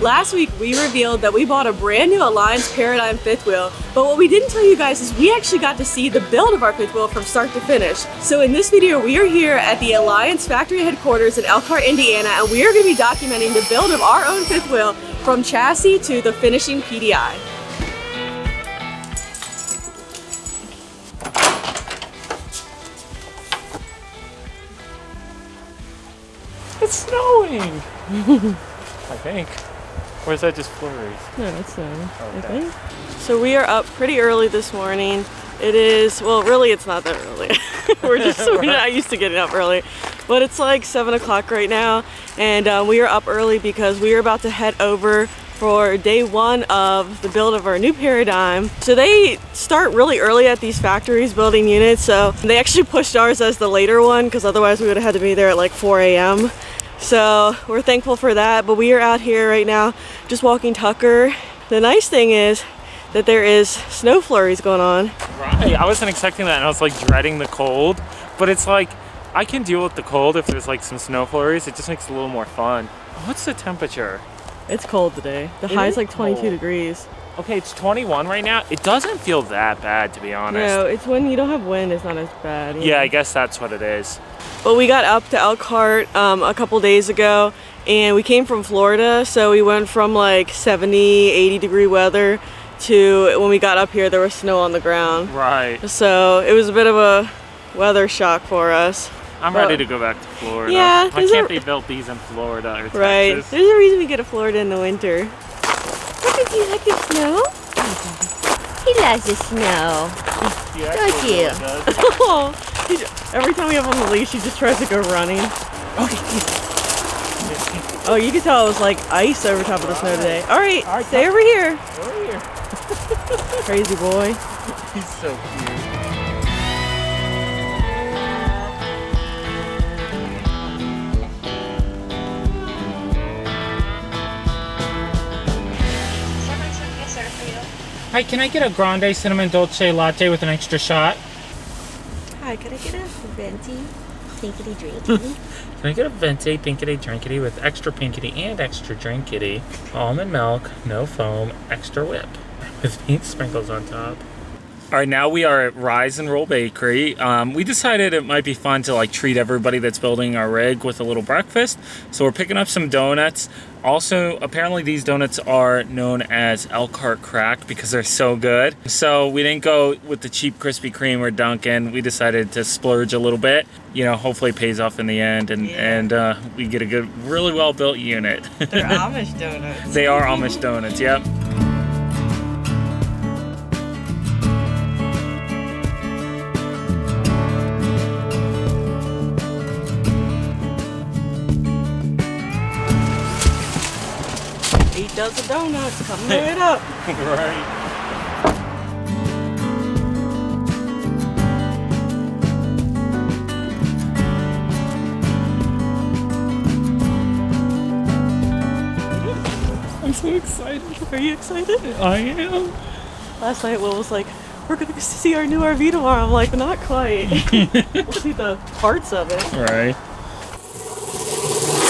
Last week we revealed that we bought a brand new Alliance Paradigm fifth wheel, but what we didn't tell you guys is we actually got to see the build of our fifth wheel from start to finish. So in this video we are here at the Alliance factory headquarters in Elkhart, Indiana, and we are going to be documenting the build of our own fifth wheel from chassis to the finishing PDI. It's snowing! I think. Or is that just flurries? No, it's snowing, Okay. I think. So we are up pretty early this morning. It is, well, really it's not that early. We're not used to getting up early. But it's like 7 o'clock right now, and we are up early because we are about to head over for day one of the build of our new Paradigm. So they start really early at these factories building units, so they actually pushed ours as the later one because otherwise we would have had to be there at like 4 a.m. So we're thankful for that, but we are out here right now just walking Tucker. The nice thing is that there is snow flurries going on. Right, I wasn't expecting that and I was like dreading the cold, but it's like, I can deal with the cold if there's like some snow flurries. It just makes it a little more fun. What's the temperature? It's cold today. The high is like 22 degrees. Okay, it's 21 right now. It doesn't feel that bad, to be honest. No, it's when you don't have wind, it's not as bad. Yeah, I guess that's what it is. But we got up to Elkhart a couple days ago, and we came from Florida, so we went from like 70, 80 degree weather to when we got up here, there was snow on the ground. Right. So it was a bit of a weather shock for us. I'm ready to go back to Florida. Yeah, why can't they build these in Florida or Texas? Right. There's a reason we go to Florida in the winter. Look, do you like the snow? He loves the snow. Don't you? Every time we have on the leash, he just tries to go running. Oh, you can tell it was like ice over top of the snow today. All right, stay over here. Over here. Crazy boy. He's so cute. Hi, can I get a grande cinnamon dolce latte with an extra shot? Hi, can I get a venti pinkity drinky? Can I get a venti pinkity drinkity with extra pinkity and extra drinkity? Almond milk, no foam, extra whip with meat sprinkles on top. All right, now we are at Rise and Roll Bakery. We decided it might be fun to like treat everybody that's building our rig with a little breakfast. So we're picking up some donuts. Also, apparently these donuts are known as Elkhart cracked because they're so good. So we didn't go with the cheap Krispy Kreme or Dunkin'. We decided to splurge a little bit. You know, hopefully it pays off in the end, and we get a good, really well built unit. They're Amish donuts. They are Amish donuts, yep. Dozen donuts coming right up. Right. I'm so excited. Are you excited? I am. Last night Will was like, we're gonna see our new RV tomorrow. I'm like, not quite. We'll see the parts of it. Right.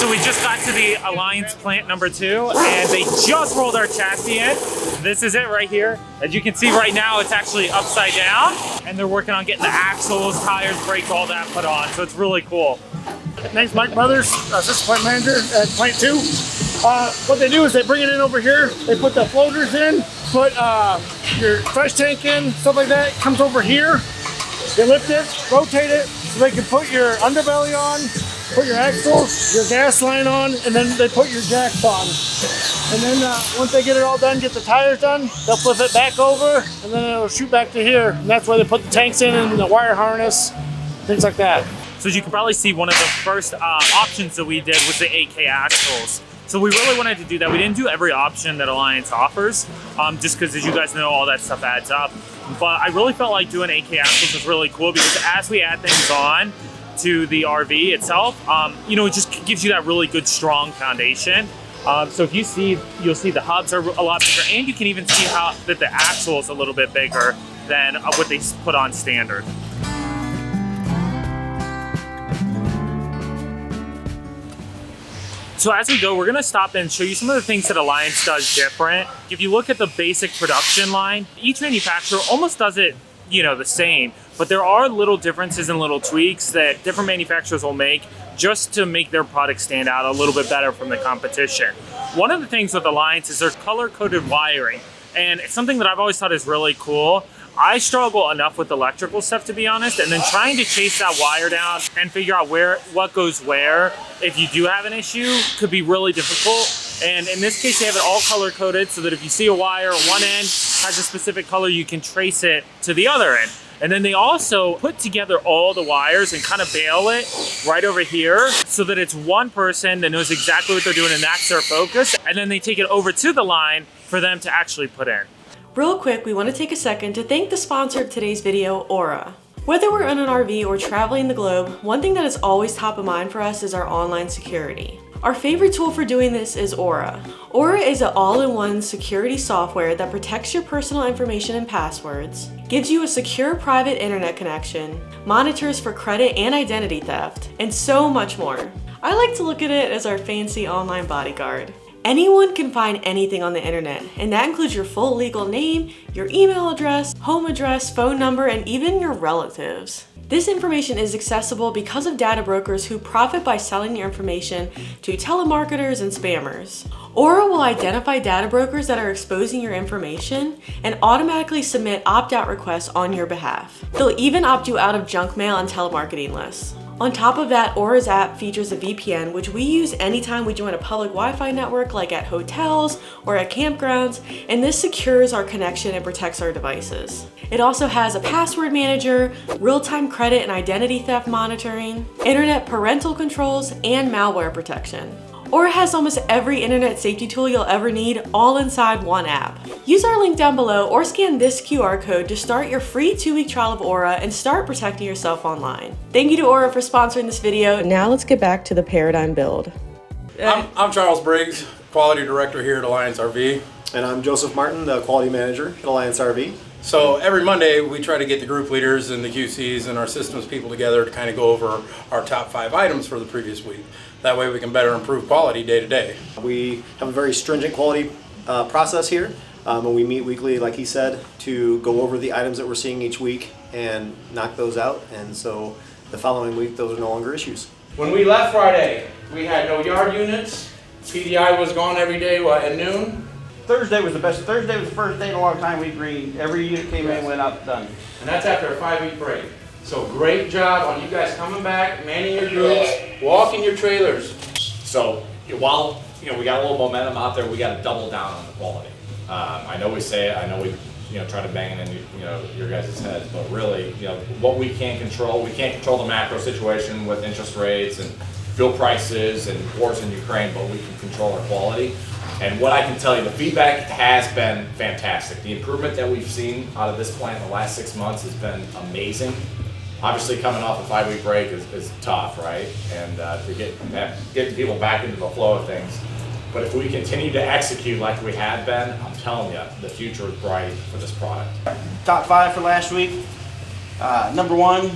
So we just got to the Alliance plant number 2, and they just rolled our chassis in. This is it right here. As you can see right now, it's actually upside down, and they're working on getting the axles, tires, brakes, all that put on. So it's really cool. Name's Mike Brothers, assistant plant manager at plant 2. What they do is they bring it in over here, they put the floaters in, put your fresh tank in, stuff like that. It comes over here, they lift it, rotate it, so they can put your underbelly on, put your axles, your gas line on, and then they put your jacks on. And then once they get it all done, get the tires done, they'll flip it back over, and then it'll shoot back to here. And that's where they put the tanks in and the wire harness, things like that. So as you can probably see, one of the first options that we did was the 8K axles. So we really wanted to do that. We didn't do every option that Alliance offers, just because, as you guys know, all that stuff adds up. But I really felt like doing 8K axles was really cool because as we add things on to the RV itself, you know, it just gives you that really good, strong foundation. So if you see, you'll see the hubs are a lot bigger, and you can even see how that the axle is a little bit bigger than what they put on standard. So as we go, we're gonna stop and show you some of the things that Alliance does different. If you look at the basic production line, each manufacturer almost does it, you know, the same, but there are little differences and little tweaks that different manufacturers will make just to make their product stand out a little bit better from the competition. One of the things with Alliance is their color-coded wiring, and it's something that I've always thought is really cool. I struggle enough with electrical stuff, to be honest, and then trying to chase that wire down and figure out what goes where if you do have an issue could be really difficult. And in this case, they have it all color-coded so that if you see a wire, one end has a specific color, you can trace it to the other end. And then they also put together all the wires and kind of bail it right over here so that it's one person that knows exactly what they're doing and that's their focus. And then they take it over to the line for them to actually put in. Real quick, we want to take a second to thank the sponsor of today's video, Aura. Whether we're in an RV or traveling the globe, one thing that is always top of mind for us is our online security. Our favorite tool for doing this is Aura. Aura is an all-in-one security software that protects your personal information and passwords, gives you a secure private internet connection, monitors for credit and identity theft, and so much more. I like to look at it as our fancy online bodyguard. Anyone can find anything on the internet, and that includes your full legal name, your email address, home address, phone number, and even your relatives. This information is accessible because of data brokers who profit by selling your information to telemarketers and spammers. Aura will identify data brokers that are exposing your information and automatically submit opt-out requests on your behalf. They'll even opt you out of junk mail and telemarketing lists. On top of that, Aura's app features a VPN, which we use anytime we join a public Wi-Fi network like at hotels or at campgrounds, and this secures our connection and protects our devices. It also has a password manager, real-time credit and identity theft monitoring, internet parental controls, and malware protection. Aura has almost every internet safety tool you'll ever need all inside one app. Use our link down below or scan this QR code to start your free 2-week trial of Aura and start protecting yourself online. Thank you to Aura for sponsoring this video. Now let's get back to the paradigm build. I'm Charles Briggs, Quality Director here at Alliance RV. And I'm Joseph Martin, the Quality Manager at Alliance RV. So every Monday we try to get the group leaders and the QCs and our systems people together to kind of go over our top 5 items for the previous week. That way we can better improve quality day to day. We have a very stringent quality process here, and we meet weekly, like he said, to go over the items that we're seeing each week and knock those out. And so the following week, those are no longer issues. When we left Friday, we had no yard units. PDI was gone every day at noon. Thursday was the best. Thursday was the first day in a long time we greened. Every unit came in, went out, done. And that's after a 5-week break. So great job on you guys coming back, manning your groups, walking your trailers. So while we got a little momentum out there, we got to double down on the quality. I know we say it, I know we try to bang it in your guys' heads, but really what we can't control the macro situation with interest rates and fuel prices and wars in Ukraine, but we can control our quality. And what I can tell you, the feedback has been fantastic. The improvement that we've seen out of this plant in the last 6 months has been amazing. Obviously, coming off a 5-week break is tough, right? And to get people back into the flow of things. But if we continue to execute like we have been, I'm telling you, the future is bright for this product. Top 5 for last week. Number 1,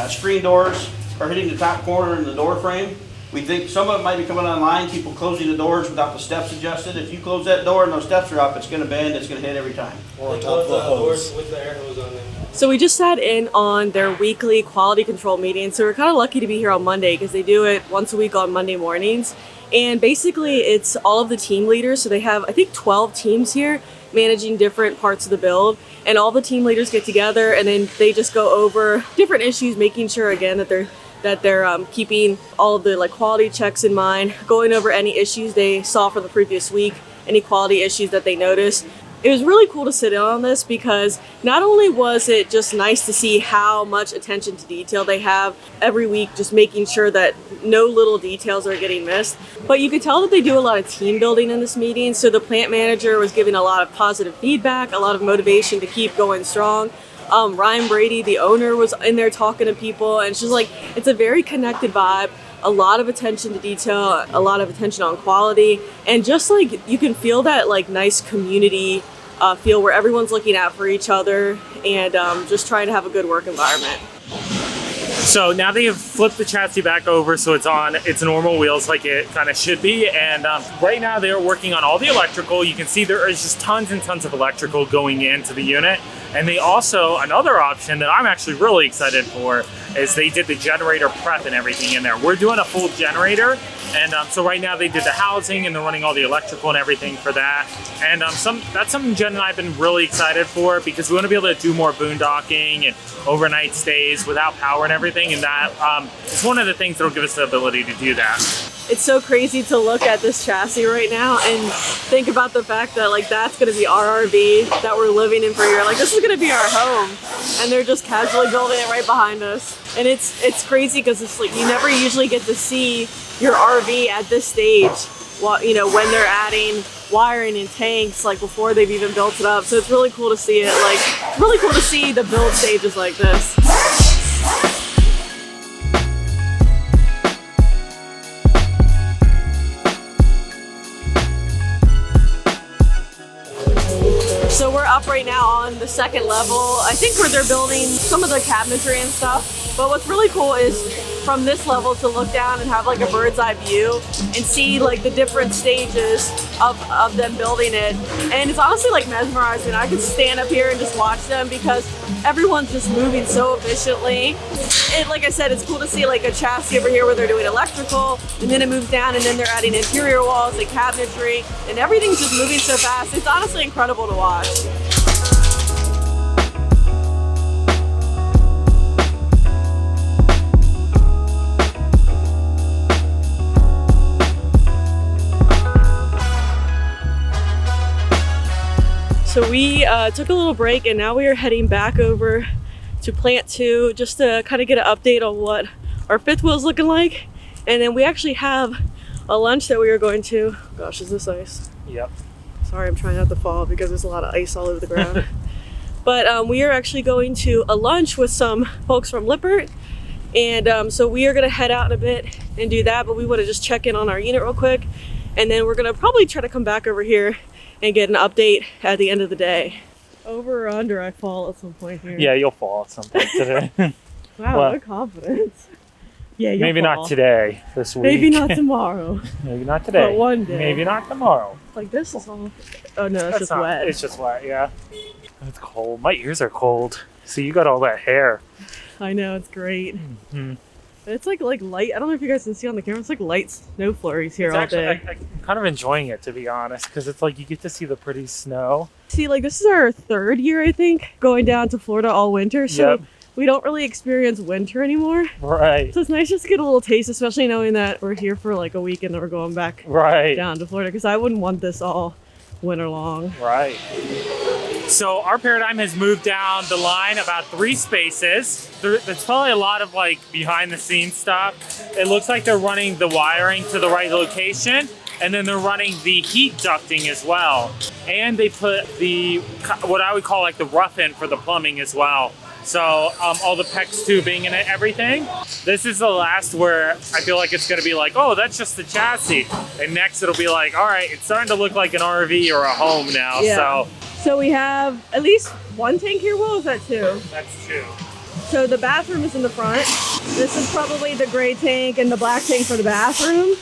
screen doors are hitting the top corner in the door frame. We think some of it might be coming online, people closing the doors without the steps adjusted. If you close that door and those steps are up, it's going to bend, it's going to hit every time. Or on top of the hose. With the air hose on there. So we just sat in on their weekly quality control meeting. So we're kind of lucky to be here on Monday because they do it once a week on Monday mornings. And basically it's all of the team leaders. So they have, I think, 12 teams here managing different parts of the build. And all the team leaders get together and then they just go over different issues, making sure again that they're keeping all of the quality checks in mind, going over any issues they saw from the previous week, any quality issues that they noticed. It was really cool to sit in on this because not only was it just nice to see how much attention to detail they have every week, just making sure that no little details are getting missed, but you could tell that they do a lot of team building in this meeting. So the plant manager was giving a lot of positive feedback, a lot of motivation to keep going strong. Ryan Brady, the owner, was in there talking to people, and it's just it's a very connected vibe, a lot of attention to detail, a lot of attention on quality, and just you can feel that nice community feel where everyone's looking out for each other and just trying to have a good work environment. So now they have flipped the chassis back over so it's on its normal wheels like it kind of should be. And right now they are working on all the electrical. You can see there is just tons and tons of electrical going into the unit. And they also, another option that I'm actually really excited for is they did the generator prep and everything in there. We're doing a full generator. And so right now they did the housing and they're running all the electrical and everything for that. And that's something Jen and I have been really excited for because we want to be able to do more boondocking and overnight stays without power and everything. And that is one of the things that will give us the ability to do that. It's so crazy to look at this chassis right now and think about the fact that like that's gonna be our RV that we're living in for a year. Like this is gonna be our home, and they're just casually building it right behind us. And it's crazy because it's like you never usually get to see your RV at this stage. You know, when they're adding wiring and tanks like before they've even built it up. So it's really cool to see it. Like it's really cool to see the build stages like this. So we're up right now on the second level. I think where they're building some of the cabinetry and stuff. But what's really cool is from this level to look down and have like a bird's eye view and see like the different stages of them building it. And it's honestly like mesmerizing. I could stand up here and just watch them because everyone's just moving so efficiently. And like I said, it's cool to see like a chassis over here where they're doing electrical, and then it moves down and then they're adding interior walls and cabinetry, and everything's just moving so fast. It's honestly incredible to watch. So we took a little break and now we are heading back over to plant 2 just to kind of get an update on what our fifth wheel is looking like. And then we actually have a lunch that we are going to. Gosh, is this ice? Yep. Sorry, I'm trying not to fall because there's a lot of ice all over the ground. But we are actually going to a lunch with some folks from Lippert. And so we are gonna head out in a bit and do that, but we wanna just check in on our unit real quick. And then we're gonna probably try to come back over here and get an update at the end of the day. Over or under, I fall at some point here. Yeah, you'll fall at some point today. Wow, what confidence. Yeah, you'll maybe fall. Not today, this week. Maybe not tomorrow. Maybe not today. But one day. Maybe not tomorrow. Like this is all, oh no, it's just wet. It's just wet, yeah. It's cold. My ears are cold. See, you got all that hair. I know, it's great. Mm-hmm. It's like light, I don't know if you guys can see on the camera, it's like light snow flurries here all actually, day. I'm kind of enjoying it, to be honest, because it's like you get to see the pretty snow. See, like this is our 3rd year, I think, going down to Florida all winter, so Yep. we don't really experience winter anymore. Right. So it's nice just to get a little taste, especially knowing that we're here for like a week and then we're going back down to Florida, because I wouldn't want this all winter long. Right. So our paradigm has moved down the line about 3 spaces. There's probably a lot of like behind the scenes stuff. It looks like they're running the wiring to the right location, and then they're running the heat ducting as well. And they put the, what I would call like the rough end for the plumbing as well. So all the PEX tubing and everything. This is the last where I feel like it's gonna be like, oh, that's just the chassis. And next it'll be like, all right, it's starting to look like an RV or a home now. Yeah. So we have at least 1 tank here, Will, or is that 2? That's 2. So the bathroom is in the front. This is probably the gray tank and the black tank for the bathroom.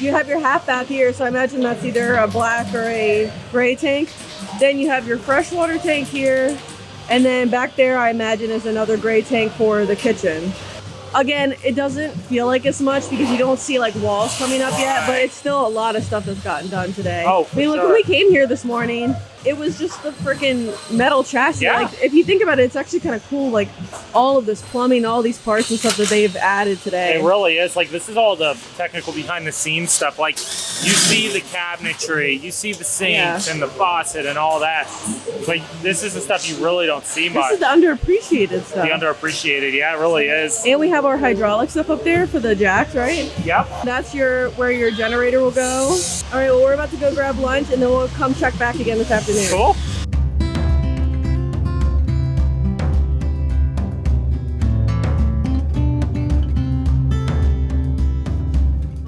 You have your half bath here, so I imagine that's either a black or a gray tank. Then you have your freshwater tank here. And then back there, I imagine, is another gray tank for the kitchen. Again, it doesn't feel like as much because you don't see like walls coming up yet, but it's still a lot of stuff that's gotten done today. Oh, for I mean, look, when we came here this morning, it was just the freaking metal chassis. Yeah. Like, if you think about it, it's actually kind of cool, like all of this plumbing, all these parts and stuff that they've added today. It really is. Like, this is all the technical behind the scenes stuff. Like, you see the cabinetry, you see the sinks and the faucet and all that. Like, this is the stuff you really don't see much. This is the underappreciated stuff. The underappreciated, yeah, it really is. And we have our hydraulic stuff up there for the jacks, right? Yep. That's where your generator will go. All right, well, we're about to go grab lunch and then we'll come check back again this afternoon. Cool.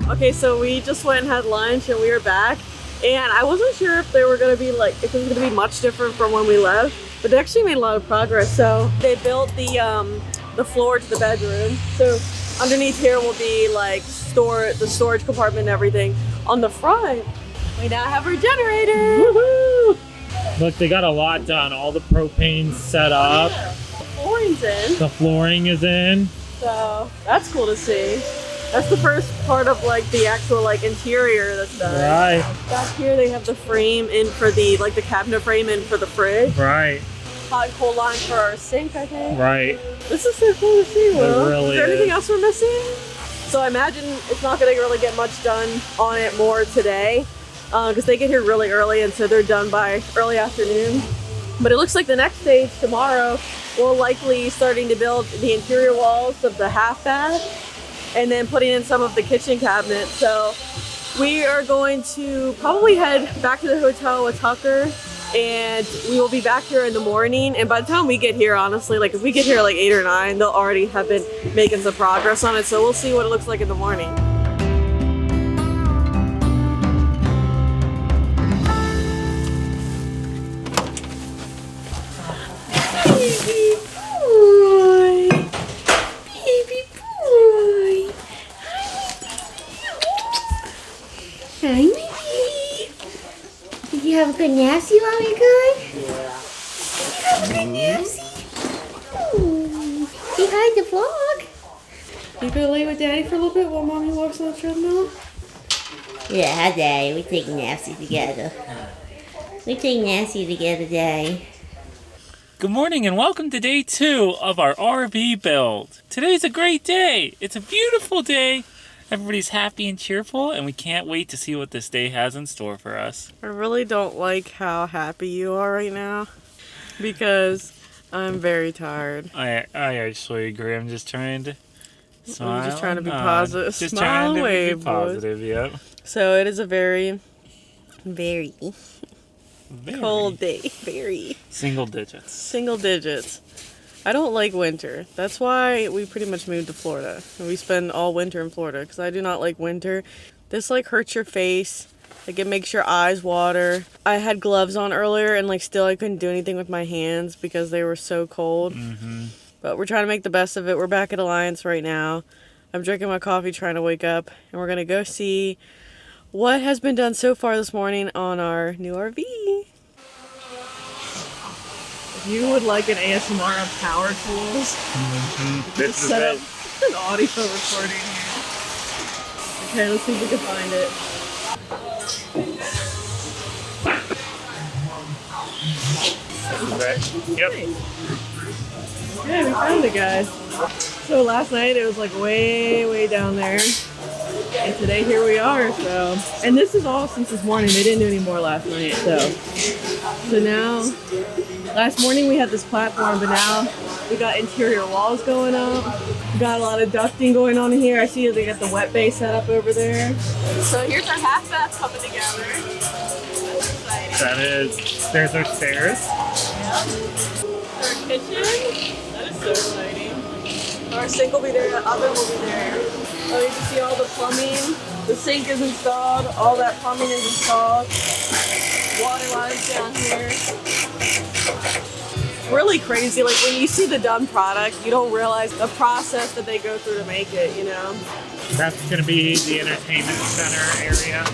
Okay, so we just went and had lunch and we were back, and I wasn't sure if they were gonna be like, if it was gonna be much different from when we left, but they actually made a lot of progress. So they built the the floor to the bedroom. So underneath here will be like the storage compartment and everything. On the front, we now have our generator. Woohoo! Look, they got a lot done. All the propane's set up. The flooring's in. The flooring is in. So that's cool to see. That's the first part of like the actual like interior that's done. Right. Back here they have the frame in for the like the cabinet frame in for the fridge. Right. Hot and cold line for our sink, I think. Right. This is so cool to see, Will. It really is there anything is. else we're missing? So I imagine it's not going to really get much done on it more today because they get here really early and so they're done by early afternoon. But it looks like the next stage tomorrow will likely starting to build the interior walls of the half bath and then putting in some of the kitchen cabinets. So we are going to probably head back to the hotel with Tucker and we will be back here in the morning. And by the time we get here, honestly, like if we get here like 8 or 9, they'll already have been making some progress on it. So we'll see what it looks like in the morning. Baby boy. Baby boy. Hi, my baby. Did you have a good napsy while we were gone? Yeah. Did you have a good napsy? Ooh. Say hi to vlog. You gonna lay with Daddy for a little bit while Mommy walks on the treadmill? Yeah, hi, Daddy. We take napsy together. We take napsy together, Daddy. Good morning and welcome to day 2 of our RV build. Today's a great day. It's a beautiful day. Everybody's happy and cheerful and we can't wait to see what this day has in store for us. I really don't like how happy you are right now because I'm very tired. I actually agree. I'm just trying to smile. I'm just trying to be and positive. Just Smile trying to away, be positive, yep. So it is a very Very. cold day. Very. Single digits. Single digits. I don't like winter. That's why we pretty much moved to Florida. And we spend all winter in Florida because I do not like winter. This like hurts your face. Like it makes your eyes water. I had gloves on earlier and like still I couldn't do anything with my hands because they were so cold. Mm-hmm. But we're trying to make the best of it. We're back at Alliance right now. I'm drinking my coffee trying to wake up. And we're going to go see what has been done so far this morning on our new RV. If you would like an ASMR of power tools, This is set it. up an audio recording here. Okay, let's see if we can find it. Yep. Yeah, we found it, guys. So last night it was like way down there. And today here we are, so. And this is all since this morning. They didn't do any more last night, so. So now, last morning we had this platform, but now we got interior walls going up. We got a lot of ducting going on in here. I see they got the wet bay set up over there. So here's our half bath coming together. That's exciting. That is. There's our stairs. Yeah. Our kitchen. That is so exciting. Our sink will be there, the oven will be there. Oh, you can see all the plumbing. The sink is installed, all that plumbing is installed. Water lines down here. Really crazy, like when you see the done product, you don't realize the process that they go through to make it, you know? That's going to be the entertainment center area.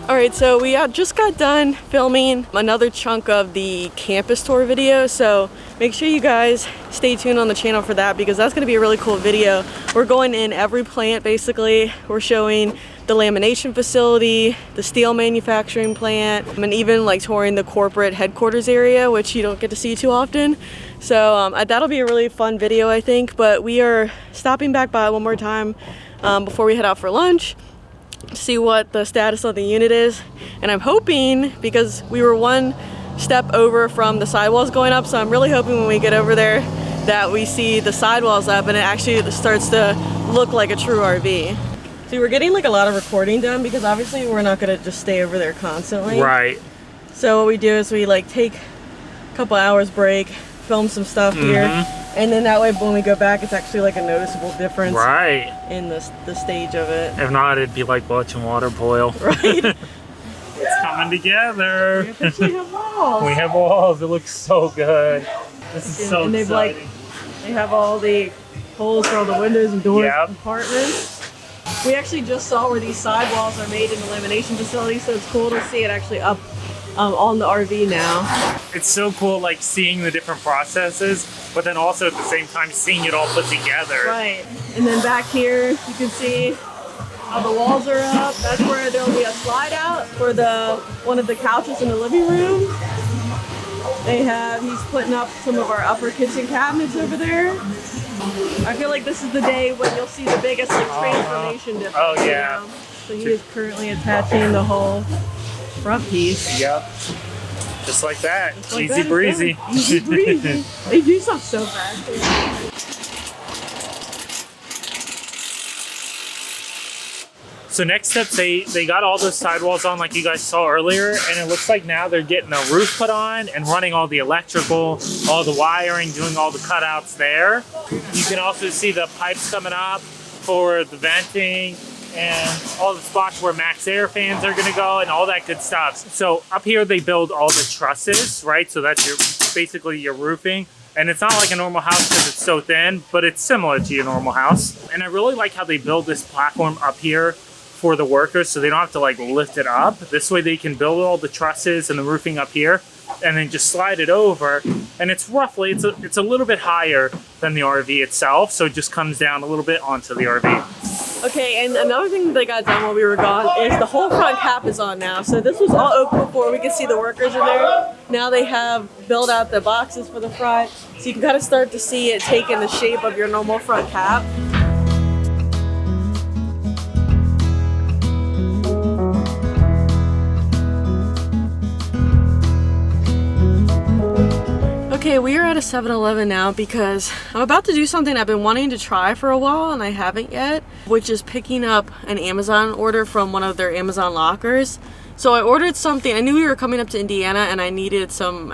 Alright, so we just got done filming another chunk of the campus tour video, so make sure you guys stay tuned on the channel for that because that's going to be a really cool video. We're going in every plant basically. We're showing the lamination facility, the steel manufacturing plant, and even like touring the corporate headquarters area, which you don't get to see too often. So that'll be a really fun video, I think, but we are stopping back by one more time before we head out for lunch. See what the status of the unit is, and I'm hoping, because we were one step over from the sidewalls going up, so I'm really hoping when we get over there that we see the sidewalls up and it actually starts to look like a true RV. So See, we're getting like a lot of recording done because obviously we're not gonna just stay over there constantly. Right. So what we do is we like take a couple hours break, film some stuff here, and then that way when we go back, it's actually like a noticeable difference. Right. In the stage of it. If not, it'd be like watching water boil. Right. It's coming together. We officially have walls. We have walls. It looks so good. This is so and exciting. They have all the holes for all the windows and doors Yep. and compartments. We actually just saw where these sidewalls are made in the lamination facility, so it's cool to see it actually up on the RV now. It's so cool, like seeing the different processes, but then also at the same time seeing it all put together. Right. And then back here, you can see how the walls are up. That's where there'll be a slide out for one of the couches in the living room. He's putting up some of our upper kitchen cabinets over there. I feel like this is the day when you'll see the biggest like transformation difference. Oh yeah. You know? So he is currently attaching the whole front piece. Yep. Just like that. Just like Easy that, breezy. Easy breezy. They do stuff so fast. So next step, they got all those sidewalls on like you guys saw earlier, and it looks like now they're getting a roof put on and running all the electrical, all the wiring, doing all the cutouts there. You can also see the pipes coming up for the venting and all the spots where max air fans are gonna go and all that good stuff. So up here they build all the trusses, right? So that's basically your roofing. And it's not like a normal house because it's so thin, but it's similar to your normal house. And I really like how they build this platform up here for the workers so they don't have to like lift it up. This way they can build all the trusses and the roofing up here and then just slide it over. And it's roughly, it's a little bit higher than the RV itself. So it just comes down a little bit onto the RV. Okay, and another thing they got done while we were gone is the whole front cap is on now. So this was all open before we could see the workers in there. Now they have built out the boxes for the front. So you can kind of start to see it taking the shape of your normal front cap. Okay, we are at a 7-Eleven now because I'm about to do something I've been wanting to try for a while and I haven't yet, which is picking up an Amazon order from one of their Amazon lockers. So I ordered something. I knew we were coming up to Indiana and I needed some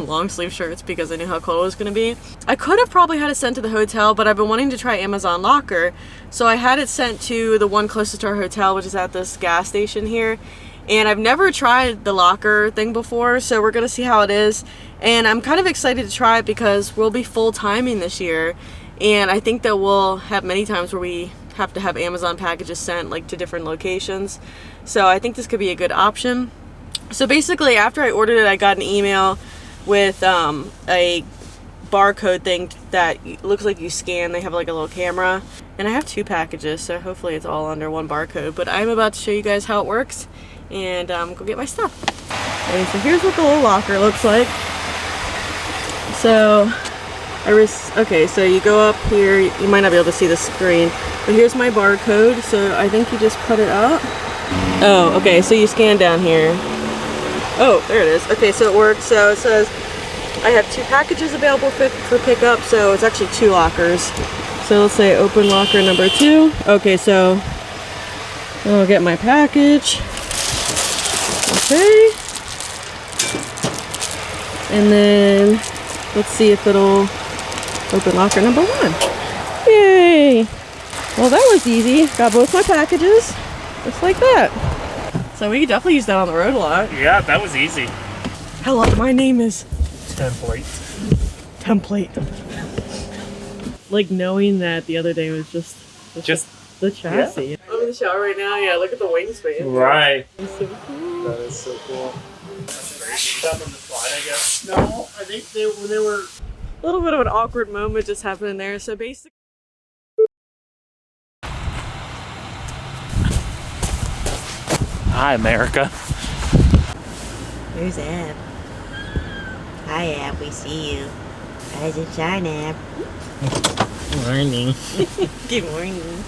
long sleeve shirts because I knew how cold it was going to be. I could have probably had it sent to the hotel, but I've been wanting to try Amazon Locker. So I had it sent to the one closest to our hotel, which is at this gas station here. And I've never tried the locker thing before, so we're gonna see how it is. And I'm kind of excited to try it because we'll be full timing this year. And I think that we'll have many times where we have to have Amazon packages sent like to different locations. So I think this could be a good option. So basically after I ordered it, I got an email with a barcode thing that looks like you scan. They have like a little camera. And I have 2 packages, so hopefully it's all under one barcode. But I'm about to show you guys how it works and go get my stuff. Okay, so here's what the little locker looks like. So okay, so you go up here, you might not be able to see the screen, but here's my barcode. So I think you just put it up. Oh, okay, so you scan down here. Oh, there it is. Okay, so it works. So it says I have 2 packages available for pickup, so it's actually 2 lockers. So let's say open locker number 2. Okay, so I'll get my package. Okay. And then let's see if it'll open locker number 1. Yay! Well, that was easy. Got both my packages, just like that. So we could definitely use that on the road a lot. Yeah, that was easy. Hello, my name is Template. Like knowing that the other day was just the chassis. Yeah. I'm in the shower right now. Yeah, look at the wingspan. Right. It's so cool. That is so cool. That's crazy. Up on the slide, I guess. No, I think when they were A little bit of an awkward moment just happening there. So basically. Hi, America. There's Ab. Hi, Ab. We see you. Rise and shine, Ab. Morning. Good morning.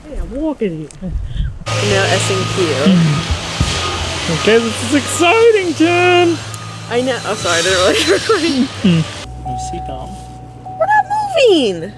Hey, I'm walking here. No S&Q. Okay, this is exciting, Jen. I know. Oh, sorry. I didn't really recording. You see, Dom? We're not moving.